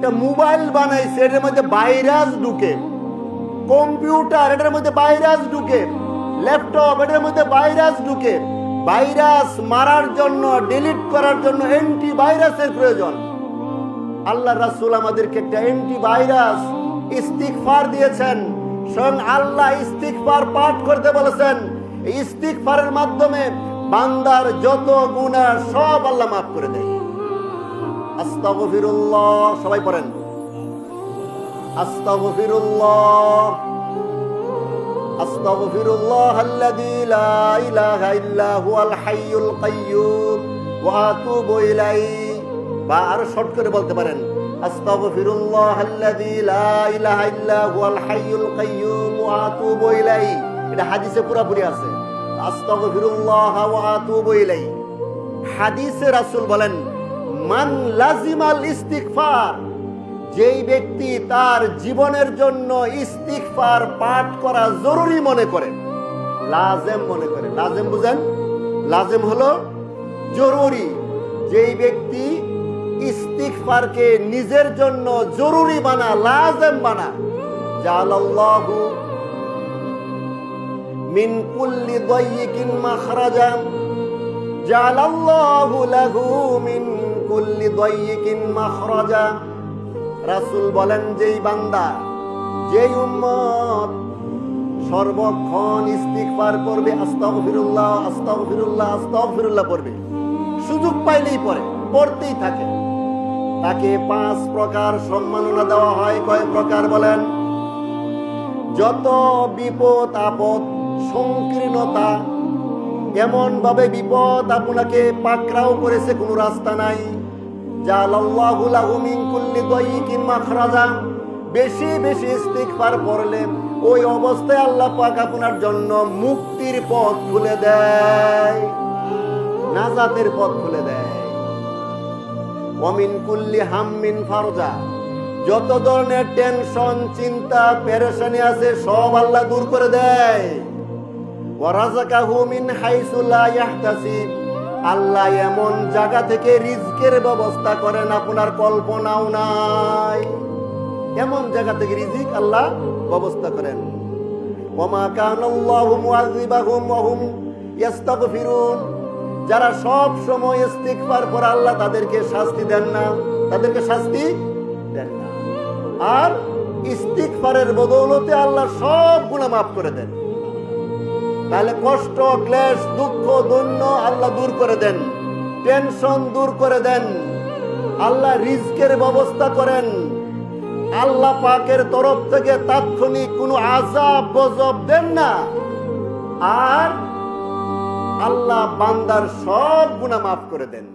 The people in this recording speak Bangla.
একটা মোবাইল বানাইছে, এটার মধ্যে ভাইরাস ঢুকে, কম্পিউটার এটার মধ্যে ভাইরাস ঢুকে, ল্যাপটপ এটার মধ্যে ভাইরাস ঢুকে। ভাইরাস মারার জন্য, ডিলিট করার জন্য অ্যান্টিভাইরাসের প্রয়োজন। আল্লাহ রাসূল আমাদেরকে একটা অ্যান্টিভাইরাস ইস্তিগফার দিয়েছেন। স্বয়ং আল্লাহ ইস্তিগফার পাঠ করতে বলেছেন। এই ইস্তিগফারের মাধ্যমে বান্দার যত গুনাহ সব আল্লাহ মাফ করে দেয়। আস্তাগফিরুল্লাহ, সবাই পড়েন আস্তাগফিরুল্লাহ, আস্তাগফিরুল্লাহাল্লাযী লা ইলাহা ইল্লা হুয়াল হাইয়ুল কাইয়্যুম ওয়া আতুবু ইলাইহি। বা আরো শর্ট করে বলতে পারেন আস্তাগফিরুল্লাহাল্লাযী লা ইলাহা ইল্লা হুয়াল হাইয়ুল কাইয়্যুম ওয়া আতুবু ইলাইহি। এটা হাদিসে পুরোপুরি আছে, আস্তাগফিরুল্লাহ ওয়া আতুবু ইলাইহি। হাদিসে রাসূল বলেন মান লাজিমাল ইস্তিগফার, যেই ব্যক্তি তার জীবনের জন্য ইস্তিগফার পাঠ করা জরুরি মনে করে, লাজেম মনে করে। লাজেম বুঝেন? লাজেম হলো জরুরি। যেই ব্যক্তি ইস্তিগফারকে নিজের জন্য জরুরি বানা, লাজেম বানা, জাআলাল্লাহু মিন কুল্লি দাইয়িকিন মাখরাজা, জাআলাল্লাহু লাহু মিন কুল্লি দাইয়িকিন মাখরাজা। রাসূল বলেন যেই বান্দা, যেই উম্মত সর্বক্ষণ ইস্তিগফার করবে, আস্তাগফিরুল্লাহ আস্তাগফিরুল্লাহ আস্তাগফিরুল্লাহ পড়বে, সুযোগ পাইলেই পড়ে, পড়তেই থাকে, তাকে 5 প্রকার সম্মাননা দেওয়া হয়। কয় প্রকার বলেন? যত বিপদ আপদ সংকীর্ণতা, এমন ভাবে বিপদ আপনাকে পাকড়াও করেছে, কোনো রাস্তা নাই, জাআলাল্লাহু লাহু মিন কুল্লি দাইয়িকিন মাখরাজা। বেশি বেশি ইস্তিগফার পড়লে ওই অবস্থায় আল্লাহ পাক আপনার জন্য মুক্তির পথ খুলে দেয়, নাজাতের পথ খুলে দেয়। ওয়া মিন কুল্লি হাম্মিন ফারজা, যত ধরনের টেনশন, চিন্তা, পেরেশানি আছে সব আল্লাহ দূর করে দেয়। ওয়া রাযাকাহু মিন হাইসু লা ইয়াহতাসিব, আল্লাহ এমন জায়গা থেকে রিজকের ব্যবস্থা করেন আপনার কল্পনাও নাই, এমন জায়গা থেকে রিজিক আল্লাহ ব্যবস্থা করেন। ওয়া মা কানাল্লাহু মুআযিবাহুম ওয়া হুম ইস্তাগফিরুন, যারা সব সময় ইস্তিগফার করে আল্লাহ তাদেরকে শাস্তি দেন না, তাদেরকে শাস্তি দেন না। আর ইস্তিগফারের বদৌলতে আল্লাহ সব গুনাহ মাফ করে দেন। তাহলে কষ্ট, ক্লেশ, দুঃখ, দৈন্য আল্লাহ দূর করে দেন, টেনশন দূর করে দেন, আল্লাহ রিজকের ব্যবস্থা করেন। আল্লাহ পাকের তরফ থেকে তাৎক্ষণিক কোনো আযাব গজব দেন না। আর আল্লাহ বান্দার সব গুনাহ মাফ করে দেন।